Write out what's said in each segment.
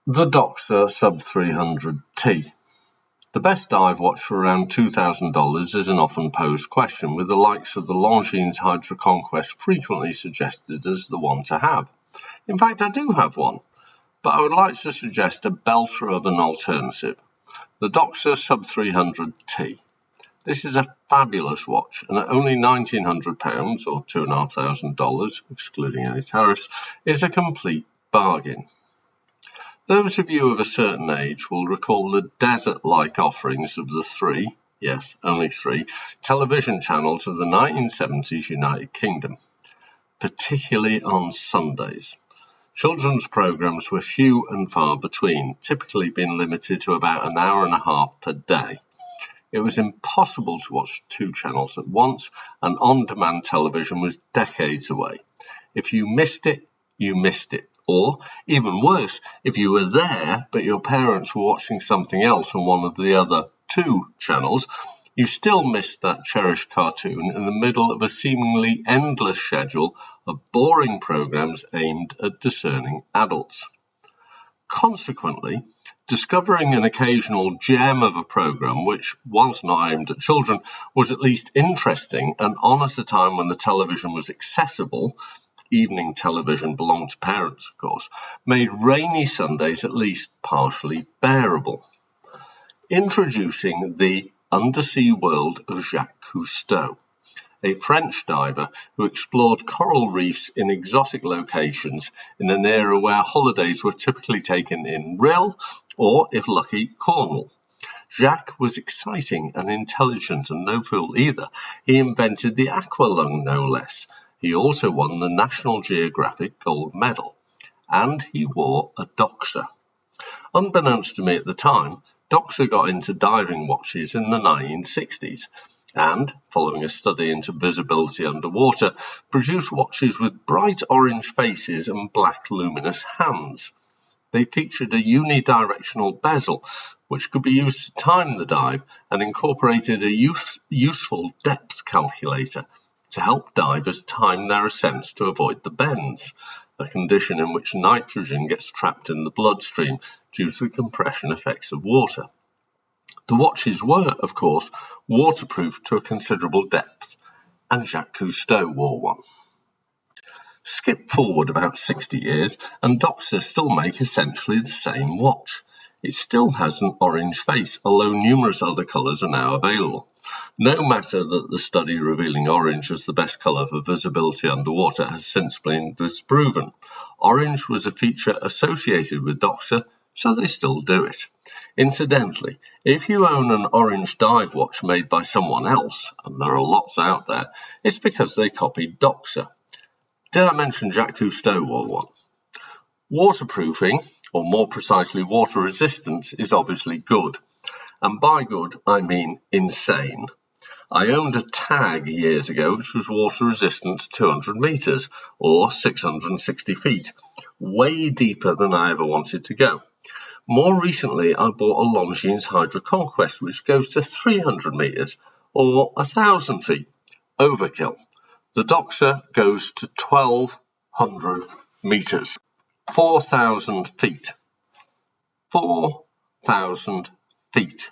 The Doxa Sub 300T. The best dive watch for around $2,000 is an often posed question, with the likes of the Longines Hydra Conquest frequently suggested as the one to have. In fact, I do have one, but I would like to suggest a belter of an alternative, the Doxa Sub 300T. This is a fabulous watch, and at only £1,900 or $2,500, excluding any tariffs, is a complete bargain. Those of you of a certain age will recall the desert-like offerings of the three, yes, only three, television channels of the 1970s United Kingdom, particularly on Sundays. Children's programmes were few and far between, typically being limited to about an hour and a half per day. It was impossible to watch two channels at once, and on-demand television was decades away. If you missed it, you missed it. Or, even worse, if you were there, but your parents were watching something else on one of the other two channels, you still missed that cherished cartoon in the middle of a seemingly endless schedule of boring programmes aimed at discerning adults. Consequently, discovering an occasional gem of a programme which, whilst not aimed at children, was at least interesting and on at a time when the television was accessible — evening television belonged to parents, of course — made rainy Sundays at least partially bearable. Introducing the undersea world of Jacques Cousteau, a French diver who explored coral reefs in exotic locations in an era where holidays were typically taken in Rhyl or, if lucky, Cornwall. Jacques was exciting and intelligent, and no fool either. He invented the aqualung, no less. He also won the National Geographic Gold Medal, and he wore a Doxa. Unbeknownst to me at the time, Doxa got into diving watches in the 1960s, and, following a study into visibility underwater, produced watches with bright orange faces and black luminous hands. They featured a unidirectional bezel, which could be used to time the dive, and incorporated a useful depth calculator to help divers time their ascents to avoid the bends, a condition in which nitrogen gets trapped in the bloodstream due to the compression effects of water. The watches were, of course, waterproof to a considerable depth, and Jacques Cousteau wore one. Skip forward about 60 years, and Doxa still make essentially the same watch. It still has an orange face, although numerous other colours are now available. No matter that the study revealing orange as the best colour for visibility underwater has since been disproven. Orange was a feature associated with Doxa, so they still do it. Incidentally, if you own an orange dive watch made by someone else, and there are lots out there, it's because they copied Doxa. Did I mention Jacques Cousteau wore one? Waterproofing, or more precisely water resistance, is obviously good. And by good, I mean insane. I owned a tag years ago which was water resistant to 200 metres, or 660 feet, way deeper than I ever wanted to go. More recently, I bought a Longines Hydra Conquest which goes to 300 metres, or 1,000 feet. Overkill. The Doxa goes to 1,200 metres. 4,000 feet. 4,000 feet.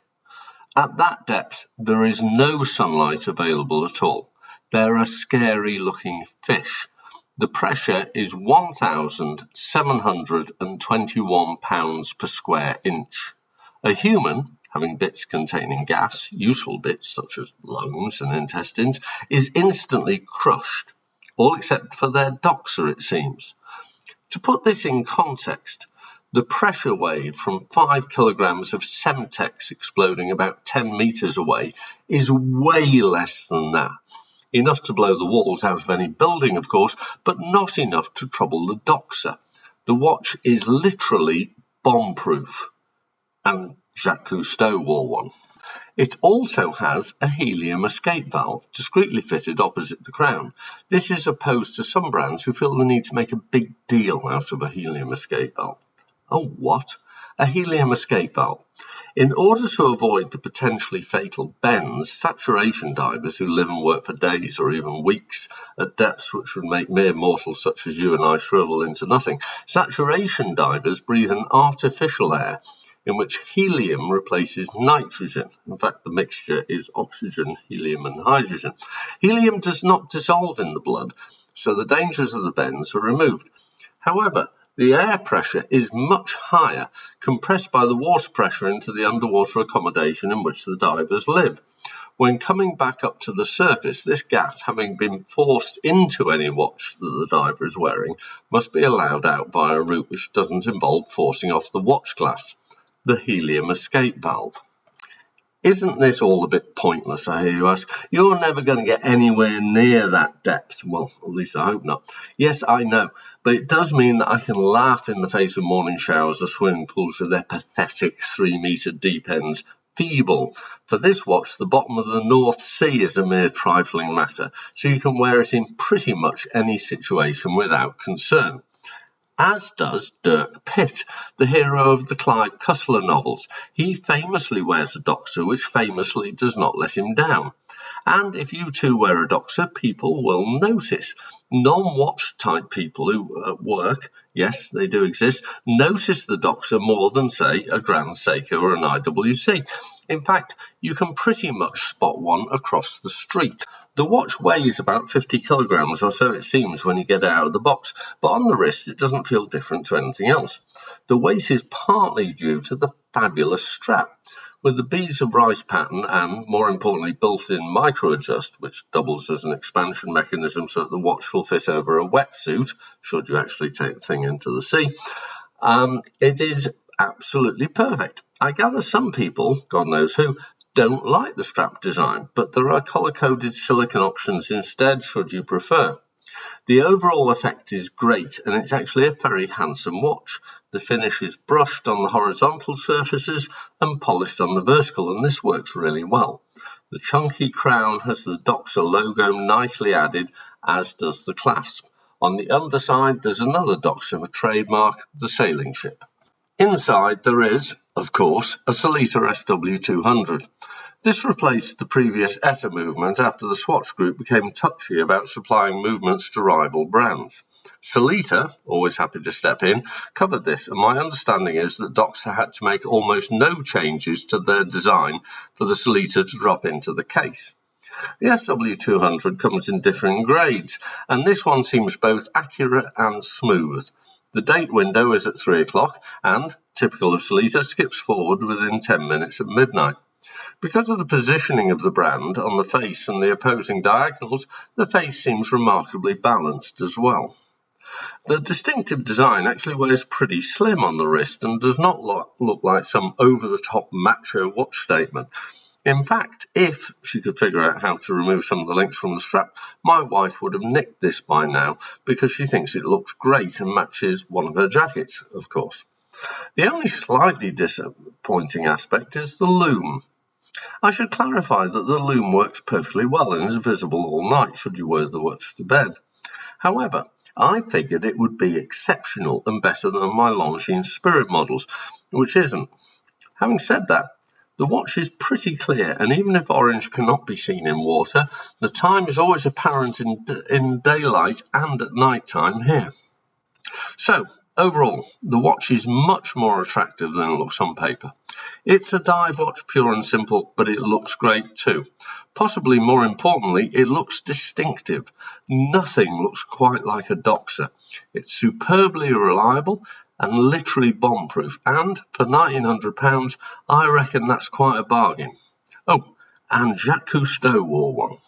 At that depth, there is no sunlight available at all. They're a scary-looking fish. The pressure is 1,721 pounds per square inch. A human, having bits containing gas, useful bits such as lungs and intestines, is instantly crushed, all except for their Doxa, it seems. To put this in context, the pressure wave from 5 kilograms of Semtex exploding about 10 metres away is way less than that. Enough to blow the walls out of any building, of course, but not enough to trouble the Doxa. The watch is literally bomb-proof, and Jacques Cousteau wore one. It also has a helium escape valve, discreetly fitted opposite the crown. This is opposed to some brands who feel the need to make a big deal out of a helium escape valve. Oh, what? a helium escape valve. In order to avoid the potentially fatal bends, saturation divers who live and work for days or even weeks at depths which would make mere mortals such as you and I shrivel into nothing, saturation divers breathe an artificial air in which helium replaces nitrogen. In fact, the mixture is oxygen, helium and hydrogen. Helium does not dissolve in the blood, so the dangers of the bends are removed. However, the air pressure is much higher, compressed by the water pressure into the underwater accommodation in which the divers live. When coming back up to the surface, this gas, having been forced into any watch that the diver is wearing, must be allowed out by a route which doesn't involve forcing off the watch glass, the helium escape valve. Isn't this all a bit pointless, I hear you ask? You're never going to get anywhere near that depth. Well, at least I hope not. Yes, I know, but it does mean that I can laugh in the face of morning showers or swimming pools with their pathetic 3-metre deep ends. Feeble. For this watch, the bottom of the North Sea is a mere trifling matter, so you can wear it in pretty much any situation without concern. As does Dirk Pitt, the hero of the Clive Cussler novels. He famously wears a Doxa, which famously does not let him down. And if you too wear a Doxa, people will notice. Non-watch type people who at work, yes, they do exist, notice the Doxa more than, say, a Grand Seiko or an IWC. In fact, you can pretty much spot one across the street. The watch weighs about 50 kilograms, or so it seems when you get it out of the box, but on the wrist it doesn't feel different to anything else. The weight is partly due to the fabulous strap, with the beads of rice pattern and, more importantly, built-in micro-adjust, which doubles as an expansion mechanism so that the watch will fit over a wetsuit, should you actually take the thing into the sea. It is absolutely perfect. I gather some people, God knows who, don't like the strap design, but there are colour-coded silicone options instead, should you prefer. The overall effect is great, and it's actually a very handsome watch. The finish is brushed on the horizontal surfaces and polished on the vertical, and this works really well. The chunky crown has the Doxa logo nicely added, as does the clasp. On the underside, there's another Doxa trademark, the sailing ship. Inside there is, of course, a Sellita SW200. This replaced the previous ETA movement after the Swatch Group became touchy about supplying movements to rival brands. Sellita, always happy to step in, covered this, and my understanding is that Doxa had to make almost no changes to their design for the Sellita to drop into the case. The SW200 comes in different grades, and this one seems both accurate and smooth. The date window is at 3 o'clock and, typical of Sellita, skips forward within 10 minutes at midnight. Because of the positioning of the brand on the face and the opposing diagonals, the face seems remarkably balanced as well. The distinctive design actually wears pretty slim on the wrist and does not look like some over-the-top macho watch statement. In fact, if she could figure out how to remove some of the links from the strap, my wife would have nicked this by now because she thinks it looks great and matches one of her jackets, of course. The only slightly disappointing aspect is the loom. I should clarify that the loom works perfectly well and is visible all night should you wear the watch to bed. However, I figured it would be exceptional and better than my Longines Spirit models, which isn't. Having said that, the watch is pretty clear, and even if orange cannot be seen in water, the time is always apparent in daylight and at night time here. So, overall, the watch is much more attractive than it looks on paper. It's a dive watch, pure and simple, but it looks great too. Possibly more importantly, it looks distinctive. Nothing looks quite like a Doxa. It's superbly reliable and literally bomb-proof, and for £1,900, I reckon that's quite a bargain. Oh, and Jacques Cousteau wore one.